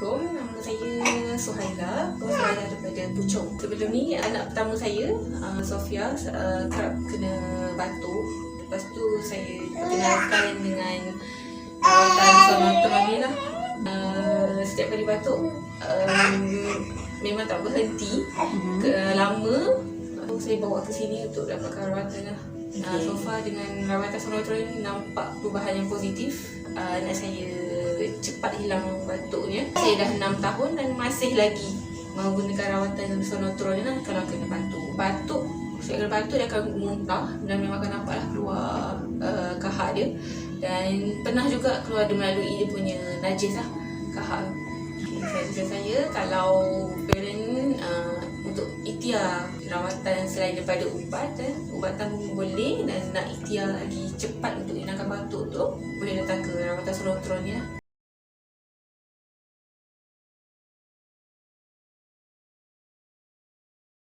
Assalamualaikum, nama saya Suhaila daripada Puchong. Sebelum ni anak pertama saya, Sofia, kerap kena batuk. Lepas tu saya perkenalkan dengan rawatan sonotron ni lah. Setiap kali batuk memang tak berhenti, lama. Saya bawa ke sini untuk dapatkan rawatan lah. So far dengan rawatan sonotron ni nampak perubahan yang positif. Anak saya cepat hilang batuknya. Saya dah 6 tahun dan masih lagi menggunakan rawatan sonotron ni lah kalau kena batuk. Setiap kali batuk dia akan muntah dan memang akan nampaklah keluar kahak dia. Dan pernah juga keluar melalui dia punya najis lah, kahak. Saya kalau parent untuk ikhtiar rawatan selain daripada ubatan boleh, dan nak ikhtiar lagi cepat untuk hilangkan batuk tu, boleh datang ke rawatan sonotron ni lah.